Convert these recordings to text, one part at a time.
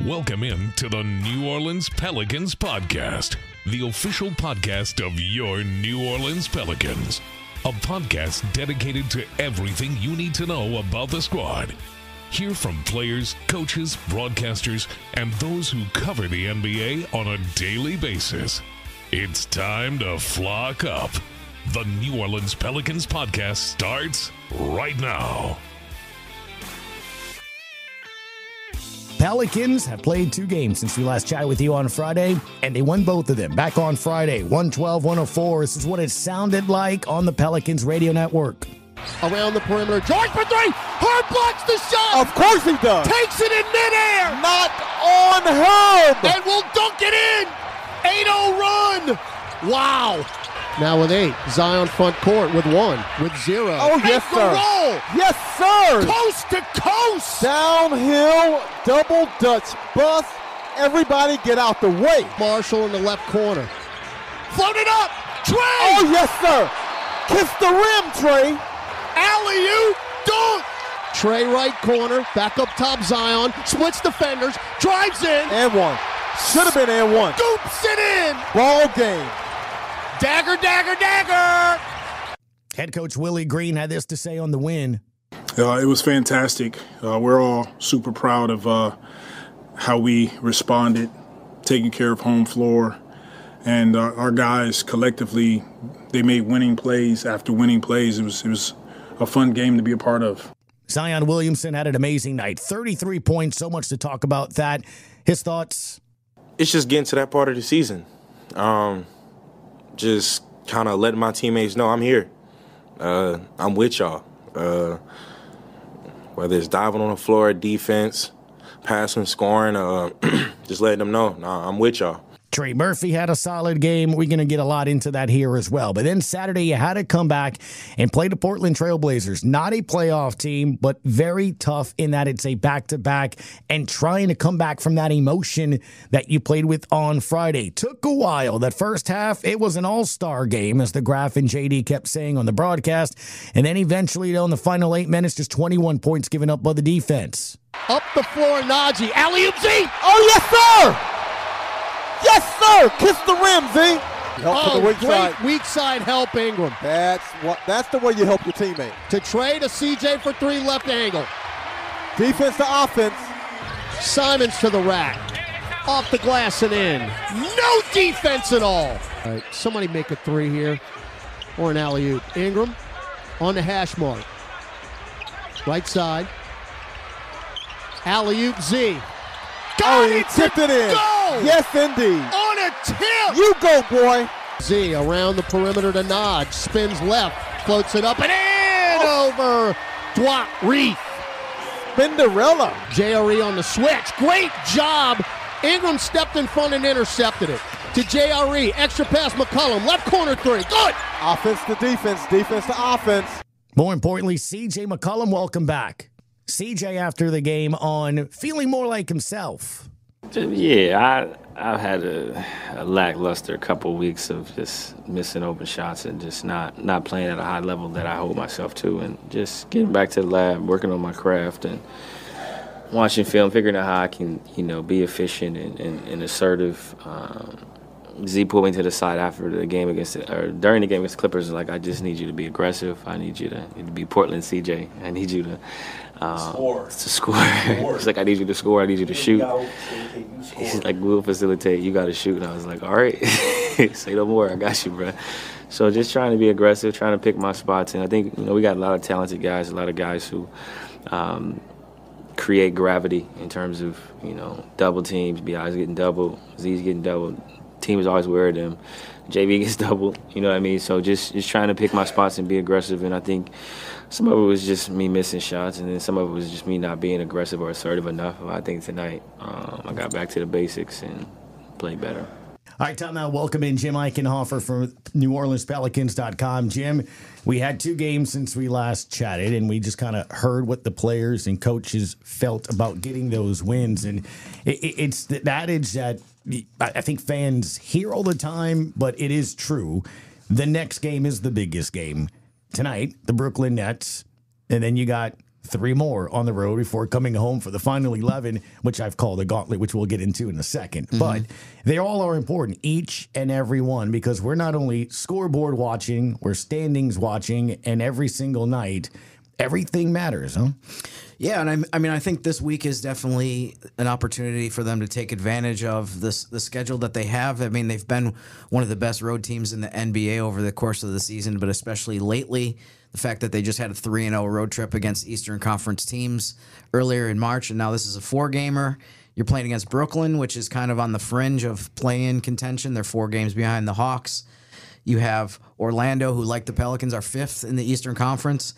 Welcome in to the New Orleans Pelicans Podcast, the official podcast of your New Orleans Pelicans. A podcast dedicated to everything you need to know about the squad. Hear from players, coaches, broadcasters, and those who cover the NBA on a daily basis. It's time to flock up. The New Orleans Pelicans Podcast starts right now. Pelicans have played 2 games since we last chatted with you on Friday, and they won both of them. Back on Friday, 112-104. This is what it sounded like on the Pelicans radio network. Around the perimeter, George for 3, Hart blocks the shot! Of course he does! Takes it in midair! Not on him! And will dunk it in! 8-0 run! Wow! Now with 8, Zion front court with 1, with 0. Oh, yes, Make the sir. roll! Yes, sir! Coast to coast! Downhill, double Dutch bust. Everybody get out the way. Marshall in the left corner. Floated up! Trey! Oh, yes, sir! Kiss the rim, Trey! Alley-oop dunk! Trey right corner, back up top Zion, splits defenders, drives in. And one. Should have been and one. Scoops it in! Ball game. Dagger, dagger, dagger! Head coach Willie Green had this to say on the win. It was fantastic. We're all super proud of how we responded, taking care of home floor. And our guys collectively, they made winning plays after winning plays. It was a fun game to be a part of. Zion Williamson had an amazing night. 33 points, so much to talk about that. His thoughts? It's just getting to that part of the season. Just kind of letting my teammates know I'm here. I'm with y'all. Whether it's diving on the floor, defense, passing, scoring, just letting them know, I'm with y'all. Trey Murphy had a solid game. We're going to get a lot into that here as well. But then Saturday, you had to come back and play the Portland Trail Blazers. Not a playoff team, but very tough in that it's a back-to-back and trying to come back from that emotion that you played with on Friday. Took a while. That first half, it was an all-star game, as the Graph and JD kept saying on the broadcast. And then eventually, in the final 8 minutes, just 21 points given up by the defense. Up the floor, Najee. Alley-oop Z! Oh, yes, sir! Yes, sir! Kiss the rim, Z! Help to the weak great side. Weak side help, Ingram. That's the way you help your teammate. To Trey, to CJ for 3, left angle. Defense to offense. Simons to the rack. Off the glass and in. No defense at all. All right, somebody make a 3 here. Or an alley-oop. Ingram on the hash mark. Right side. Alley-oop Z. Oh, he tipped it in. Go! Yes, indeed. On a tip! You go, boy. Z around the perimeter to Nod. Spins left. Floats it up and in over Dwight Reed. Cinderella. JRE on the switch. Great job. Ingram stepped in front and intercepted it. To JRE. Extra pass McCollum. Left corner 3. Good. Offense to defense. Defense to offense. More importantly, CJ McCollum, welcome back. CJ, after the game, on feeling more like himself. Yeah, I've had a lackluster couple weeks of just missing open shots and just not playing at a high level that I hold myself to, and just getting back to the lab, working on my craft, and watching film, figuring out how I can, be efficient and assertive. Z pulled me to the side after the game during the game against the Clippers. Like, I just need you to be aggressive. I need you to be Portland CJ. I need you to score. It's like, I need you to score. I need you to shoot. He's like, we'll facilitate. You got to shoot. And I was like, all right, say no more. I got you, bro. So just trying to be aggressive, trying to pick my spots. And I think, we got a lot of talented guys, a lot of guys who create gravity in terms of, double teams. B.I.'s getting double. Z's getting double. Team is always aware of them. JV gets double, you know what I mean? So just trying to pick my spots and be aggressive. And I think some of it was just me missing shots, and then some of it was just me not being aggressive or assertive enough. I think tonight I got back to the basics and played better. All right, time now, welcome in Jim Eichenhofer from NewOrleansPelicans.com. Jim, we had 2 games since we last chatted, and we just kind of heard what the players and coaches felt about getting those wins. And it's the adage that I think fans hear all the time, but it is true. The next game is the biggest game. Tonight, the Brooklyn Nets, and then you got 3 more on the road before coming home for the final 11, which I've called a gauntlet, which we'll get into in a second. Mm-hmm. But they all are important, each and every one, because we're not only scoreboard watching, we're standings watching, and every single night, everything matters, huh? Yeah, and I think this week is definitely an opportunity for them to take advantage of the schedule that they have. I mean, they've been one of the best road teams in the NBA over the course of the season, but especially lately, the fact that they just had a 3-0 road trip against Eastern Conference teams earlier in March, and now this is a 4-gamer. You're playing against Brooklyn, which is kind of on the fringe of play-in contention. They're 4 games behind the Hawks. You have Orlando, who, like the Pelicans, are 5th in the Eastern Conference.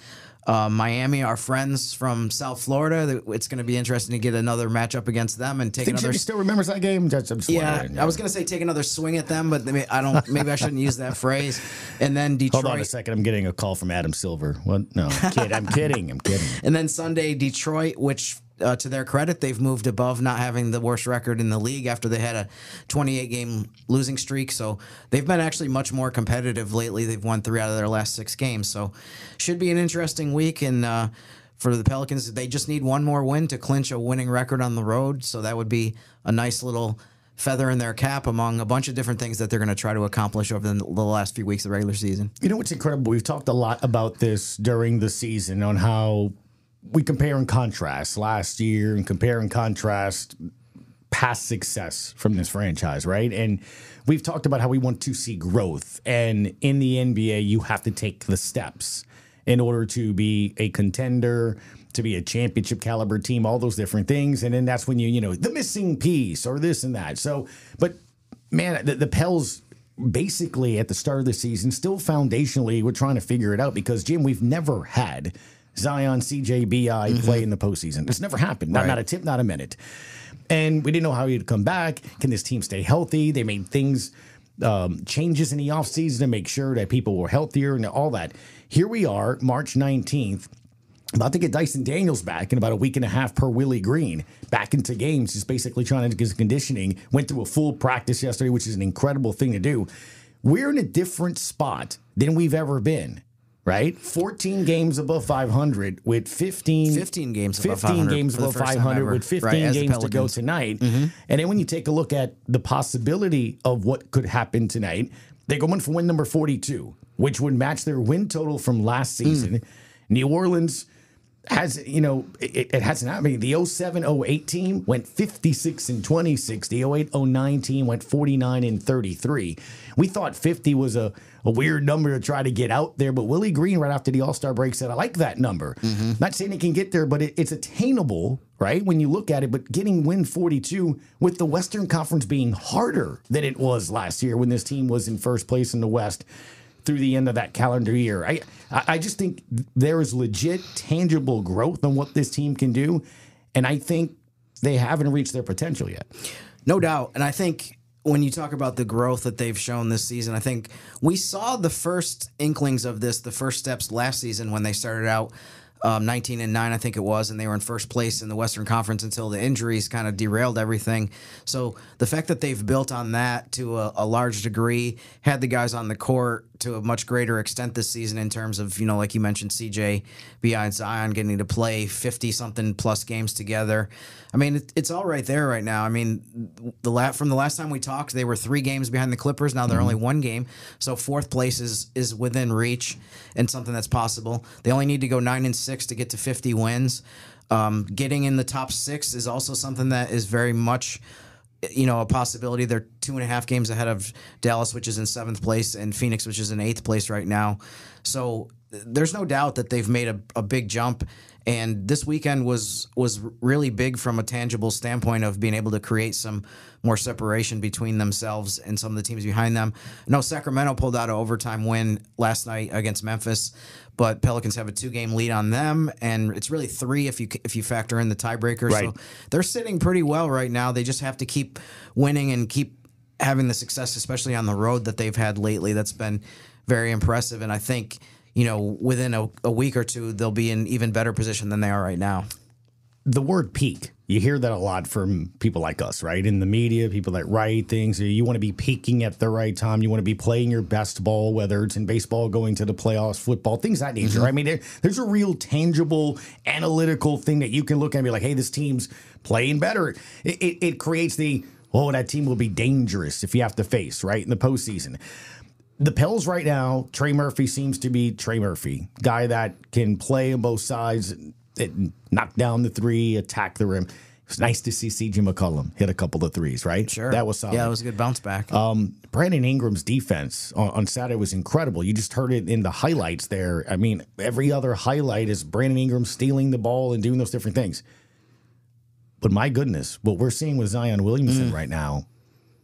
Miami, our friends from South Florida. It's going to be interesting to get another matchup against them and take another. He still remembers that game. Yeah, I was going to say take another swing at them, but I don't. Maybe I shouldn't use that phrase. And then Detroit. Hold on a second. I'm getting a call from Adam Silver. What? No, I'm kidding. And then Sunday, Detroit, which. To their credit, they've moved above not having the worst record in the league after they had a 28-game losing streak. So they've been actually much more competitive lately. They've won 3 out of their last 6 games. So should be an interesting week. And for the Pelicans, they just need one more win to clinch a winning record on the road. So that would be a nice little feather in their cap among a bunch of different things that they're going to try to accomplish over the last few weeks of the regular season. You know what's incredible? We've talked a lot about this during the season on how we compare and contrast last year and compare and contrast past success from this franchise, right? And we've talked about how we want to see growth. And in the NBA, you have to take the steps in order to be a contender, to be a championship caliber team, all those different things. And then that's when you know, the missing piece or this and that. So, but man, the Pels basically at the start of the season, still foundationally, we're trying to figure it out because, Jim, we've never had Zion, CJ, BI play in the postseason. It's never happened. Not a tip, not a minute. And we didn't know how he'd come back. Can this team stay healthy? They made things, changes in the offseason to make sure that people were healthier and all that. Here we are, March 19th, about to get Dyson Daniels back in about a week and a half per Willie Green. Back into games, just basically trying to get his conditioning. Went through a full practice yesterday, which is an incredible thing to do. We're in a different spot than we've ever been. Right? 14 games above 500 with 15 games above 500. 15 games above 500 with 15 games to go tonight. Mm-hmm. And then when you take a look at the possibility of what could happen tonight, they go in for win number 42, which would match their win total from last season. New Orleans has, it hasn't happened. The 07-08 team went 56-26. The 08-09 team went 49-33. We thought 50 was a weird number to try to get out there, but Willie Green right after the All-Star break said, I like that number. Mm-hmm. Not saying he can get there, but it's attainable, right, when you look at it, but getting win 42 with the Western Conference being harder than it was last year when this team was in first place in the West through the end of that calendar year. I just think there is legit, tangible growth on what this team can do, and I think they haven't reached their potential yet. No doubt, and I think when you talk about the growth that they've shown this season, I think we saw the first inklings of this, the first steps last season when they started out 19-9, I think it was, and they were in first place in the Western Conference until the injuries kind of derailed everything. So the fact that they've built on that to a large degree, had the guys on the court to a much greater extent this season in terms of, like you mentioned, CJ, BI, and Zion getting to play 50-something plus games together. I mean, it's all right there right now. I mean, from the last time we talked, they were 3 games behind the Clippers. Now they're only 1 game. So 4th place is within reach and something that's possible. They only need to go 9-6 to get to 50 wins. Getting in the top 6 is also something that is very much a possibility. They're 2.5 games ahead of Dallas, which is in 7th place, and Phoenix, which is in 8th place right now. So there's no doubt that they've made a big jump. And this weekend was really big from a tangible standpoint of being able to create some more separation between themselves and some of the teams behind them. No, Sacramento pulled out an overtime win last night against Memphis, but Pelicans have a 2-game lead on them, and it's really 3 if you factor in the tiebreaker. Right. So they're sitting pretty well right now. They just have to keep winning and keep having the success, especially on the road, that they've had lately. That's been very impressive, and I think within a week or two, they'll be in even better position than they are right now. the word peak, you hear that a lot from people like us, right? In the media, people that write things. You want to be peaking at the right time. You want to be playing your best ball, whether it's in baseball, going to the playoffs, football, things of that nature. I mean, there's a real tangible, analytical thing that you can look at and be like, hey, this team's playing better. It creates that team will be dangerous if you have to face, right, in the postseason. The Pels right now, Trey Murphy seems to be Trey Murphy, guy that can play on both sides, knock down the three, attack the rim. It was nice to see C.J. McCollum hit a couple of threes, right? Sure. That was solid. Yeah, it was a good bounce back. Brandon Ingram's defense on Saturday was incredible. You just heard it in the highlights there. I mean, every other highlight is Brandon Ingram stealing the ball and doing those different things. But my goodness, what we're seeing with Zion Williamson right now,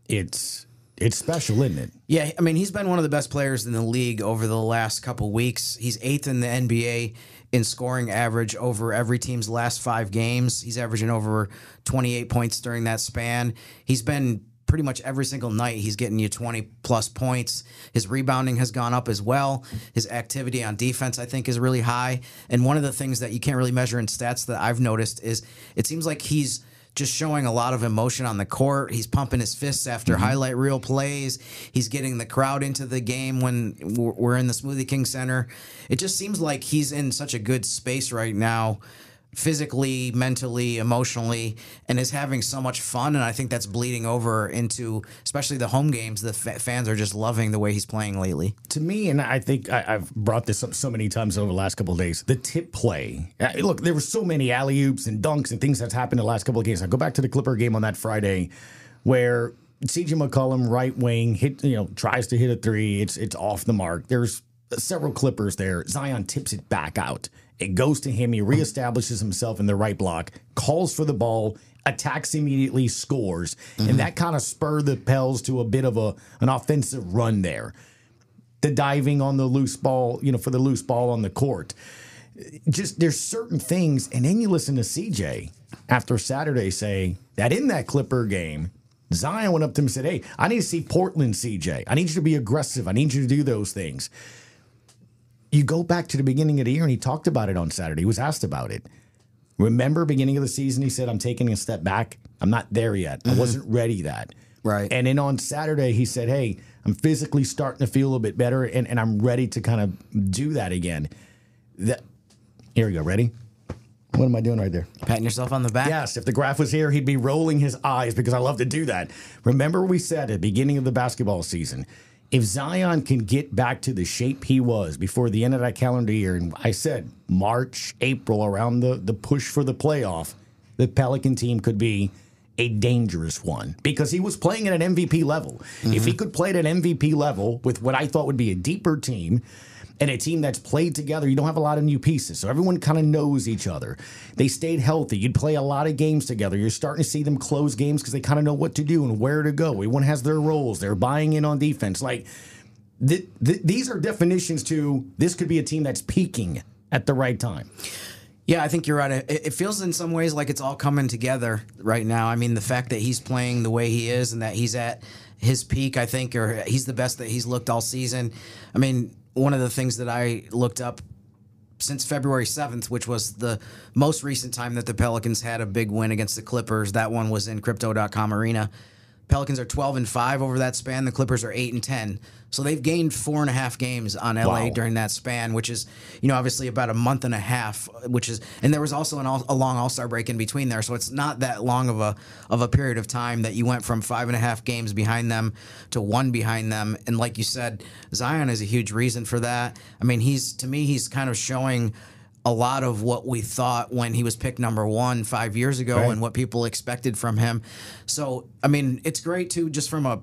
it's special, isn't it? Yeah, I mean, he's been one of the best players in the league over the last couple weeks. He's 8th in the NBA in scoring average over every team's last 5 games. He's averaging over 28 points during that span. He's been pretty much every single night he's getting you 20-plus points. His rebounding has gone up as well. His activity on defense, I think, is really high. And one of the things that you can't really measure in stats that I've noticed is it seems like he's just showing a lot of emotion on the court. He's pumping his fists after highlight reel plays. He's getting the crowd into the game when we're in the Smoothie King Center. It just seems like he's in such a good space right now, physically, mentally, emotionally, and is having so much fun. And I think that's bleeding over into, especially the home games. The fans are just loving the way he's playing lately. To me, and I think I've brought this up so many times over the last couple of days, the tip play. Look, there were so many alley-oops and dunks and things that's happened in the last couple of games. I go back to the Clipper game on that Friday where C.J. McCollum, right wing, tries to hit a three. It's off the mark. There's several Clippers there. Zion tips it back out. It goes to him. He reestablishes himself in the right block, calls for the ball, attacks immediately, scores. And that kind of spurred the Pels to a bit of an offensive run there. The diving on the loose ball, for the loose ball on the court. Just there's certain things. And then you listen to CJ after Saturday say that in that Clipper game, Zion went up to him and said, hey, I need to see Portland, CJ. I need you to be aggressive. I need you to do those things. You go back to the beginning of the year, and he talked about it on Saturday. He was asked about it. Remember, beginning of the season, he said, I'm taking a step back. I'm not there yet. I wasn't ready that. Right. And then on Saturday, he said, hey, I'm physically starting to feel a bit better, and I'm ready to kind of do that again. Here we go. Ready? What am I doing right there? Patting yourself on the back? Yes. If the graph was here, he'd be rolling his eyes because I love to do that. Remember we said at the beginning of the basketball season, if Zion can get back to the shape he was before the end of that calendar year, and I said March, April, around the push for the playoff, the Pelican team could be a dangerous one because he was playing at an MVP level. If he could play at an MVP level with what I thought would be a deeper team and a team that's played together, you don't have a lot of new pieces, so everyone kind of knows each other. They stayed healthy. You'd play a lot of games together. You're starting to see them close games because they kind of know what to do and where to go. Everyone has their roles. They're buying in on defense. Like, these are definitions to this could be a team that's peaking at the right time. Yeah, I think you're right. It feels in some ways like it's all coming together right now. I mean, the fact that he's playing the way he is and that he's at his peak, I think, or he's the best that he's looked all season. I mean, one of the things that I looked up since February 7th, which was the most recent time that the Pelicans had a big win against the Clippers, that one was in Crypto.com Arena. Pelicans are 12-5 over that span. The Clippers are 8-10. So they've gained 4.5 games on LA during that span, which is, obviously about a month and a half, and there was also a long All-Star break in between there. So it's not that long of a period of time that you went from 5.5 games behind them to 1 behind them. And like you said, Zion is a huge reason for that. I mean, to me, he's kind of showing a lot of what we thought when he was picked number 1 5 years ago, right, and what people expected from him. So, I mean, it's great too, just from a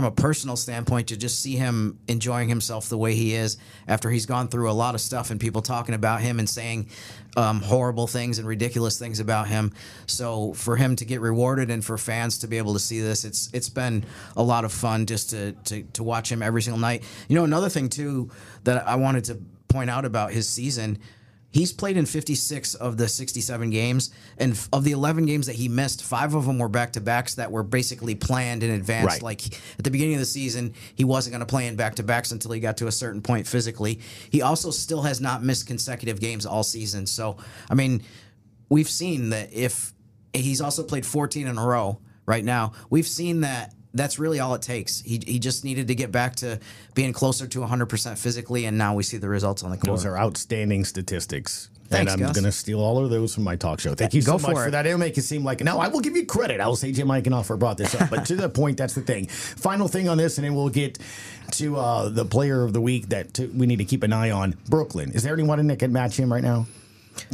personal standpoint, to just see him enjoying himself the way he is after he's gone through a lot of stuff and people talking about him and saying horrible things and ridiculous things about him. So for him to get rewarded and for fans to be able to see this, it's been a lot of fun just to watch him every single night. Another thing too that I wanted to point out about his season, he's played in 56 of the 67 games, and of the 11 games that he missed, 5 of them were back-to-backs that were basically planned in advance. Right. Like, at the beginning of the season, he wasn't going to play in back-to-backs until he got to a certain point physically. He also still has not missed consecutive games all season. So, I mean, we've seen that if he's also played 14 in a row right now, we've seen that that's really all it takes. He just needed to get back to being closer to 100% physically, and now we see the results on the court. Those are outstanding statistics. Thanks, and I'm going to steal all of those from my talk show. Thank you so much for that. It'll make it seem like, no, I will give you credit. I will say Jim Eichenhofer brought this up. But to the point, that's the thing. Final thing on this, and then we'll get to the player of the week that we need to keep an eye on. Brooklyn. Is there anyone that can match him right now?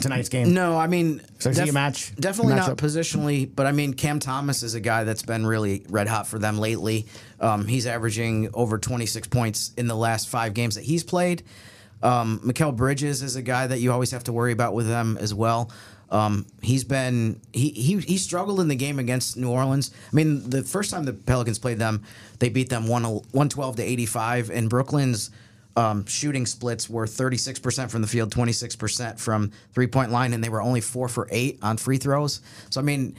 Tonight's game? No, I mean, so see a match? Definitely not positionally, but I mean, Cam Thomas is a guy that's been really red hot for them lately. He's averaging over 26 points in the last 5 games that he's played. Mikal Bridges is a guy that you always have to worry about with them as well. He struggled in the game against New Orleans. I mean, the first time the Pelicans played them, they beat them 112 to 85, and Brooklyn's shooting splits were 36% from the field, 26% from three-point line, and they were only 4 for 8 on free throws. So, I mean,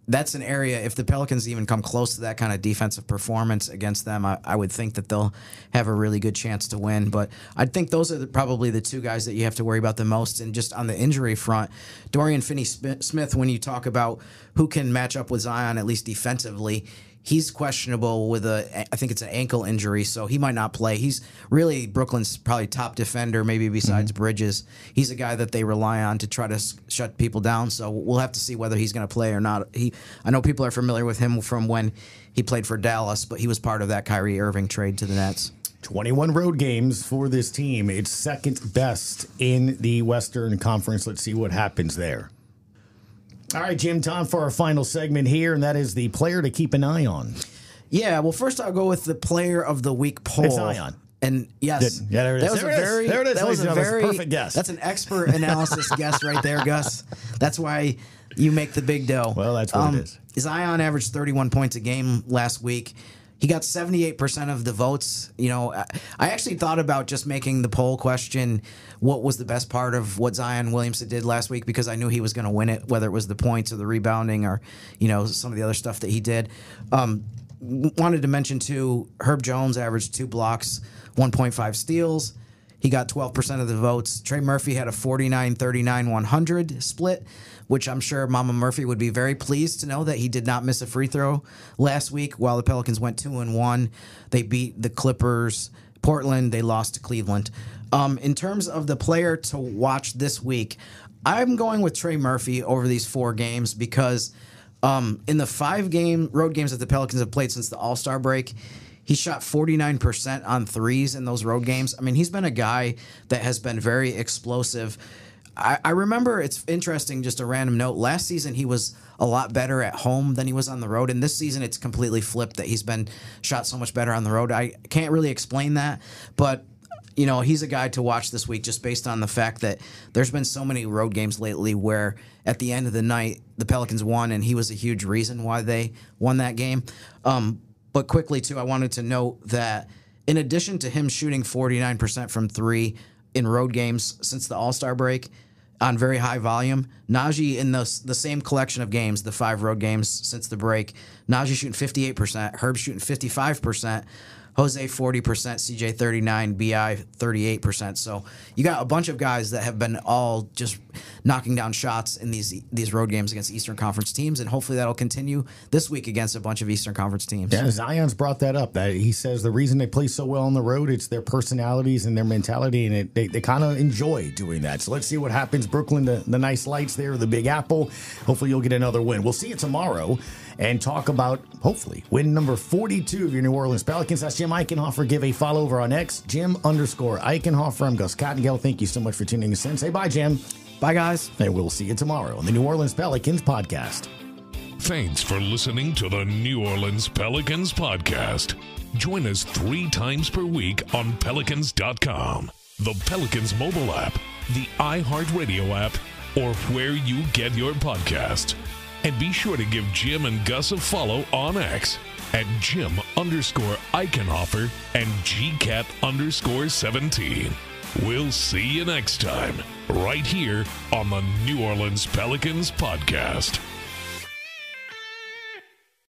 that's an area, if the Pelicans even come close to that kind of defensive performance against them, I would think that they'll have a really good chance to win. But I think those are probably the 2 guys that you have to worry about the most. And just on the injury front, Dorian Finney-Smith, when you talk about who can match up with Zion, at least defensively, he's questionable with I think it's an ankle injury, so he might not play. He's really Brooklyn's probably top defender, maybe besides Bridges. He's a guy that they rely on to try to shut people down, so we'll have to see whether he's going to play or not. I know people are familiar with him from when he played for Dallas, but he was part of that Kyrie Irving trade to the Nets. 21 road games for this team. It's second best in the Western Conference. Let's see what happens there. All right, Jim, time for our final segment here, and that is the player to keep an eye on. Yeah, well, first I'll go with the player of the week poll. It's Zion. And yes, there it is. That was a perfect guess. That's an expert analysis guess right there, Gus. That's why you make the big dough. Well, that's what it is. Zion averaged 31 points a game last week. He got 78% of the votes. You know, I actually thought about just making the poll question, what was the best part of what Zion Williamson did last week, because I knew he was going to win it, whether it was the points or the rebounding or, you know, some of the other stuff that he did. Wanted to mention, too, Herb Jones averaged 2 blocks, 1.5 steals. He got 12% of the votes. Trey Murphy had a 49-39-100 split, which I'm sure Mama Murphy would be very pleased to know that he did not miss a free throw last week while the Pelicans went 2-1. They beat the Clippers. Portland, they lost to Cleveland. In terms of the player to watch this week, I'm going with Trey Murphy over these 4 games because in the 5 road games that the Pelicans have played since the All-Star break, he shot 49% on threes in those road games. I mean, he's been a guy that has been very explosive. I remember, it's interesting, just a random note, last season he was a lot better at home than he was on the road, and this season it's completely flipped that he's been shot so much better on the road. I can't really explain that, but you know, he's a guy to watch this week just based on the fact that there's been so many road games lately where at the end of the night the Pelicans won, and he was a huge reason why they won that game. But quickly, too, I wanted to note that in addition to him shooting 49% from 3 in road games since the All-Star break on very high volume, Najee in the same collection of games, the 5 road games since the break, Najee shooting 58%, Herb shooting 55%, Jose 40%, CJ 39%, BI 38%. So you got a bunch of guys that have been all just knocking down shots in these road games against Eastern Conference teams, and hopefully that'll continue this week against a bunch of Eastern Conference teams. Yeah, Zion's brought that up. That he says the reason they play so well on the road, it's their personalities and their mentality, and they kind of enjoy doing that. So let's see what happens. Brooklyn, the nice lights there, the Big Apple. Hopefully you'll get another win. We'll see you tomorrow and talk about, hopefully, win number 42 of your New Orleans Pelicans. That's Jim Eichenhofer. Give a follow over on X, Jim_Eichenhofer. I'm Gus Kattengell. Thank you so much for tuning us in. Say bye, Jim. Bye, guys. And we'll see you tomorrow on the New Orleans Pelicans Podcast. Thanks for listening to the New Orleans Pelicans Podcast. Join us 3 times per week on Pelicans.com, the Pelicans mobile app, the iHeartRadio app, or where you get your podcasts. And be sure to give Jim and Gus a follow on X at Jim_Eichenhofer and GCat_17. We'll see you next time, right here on the New Orleans Pelicans Podcast.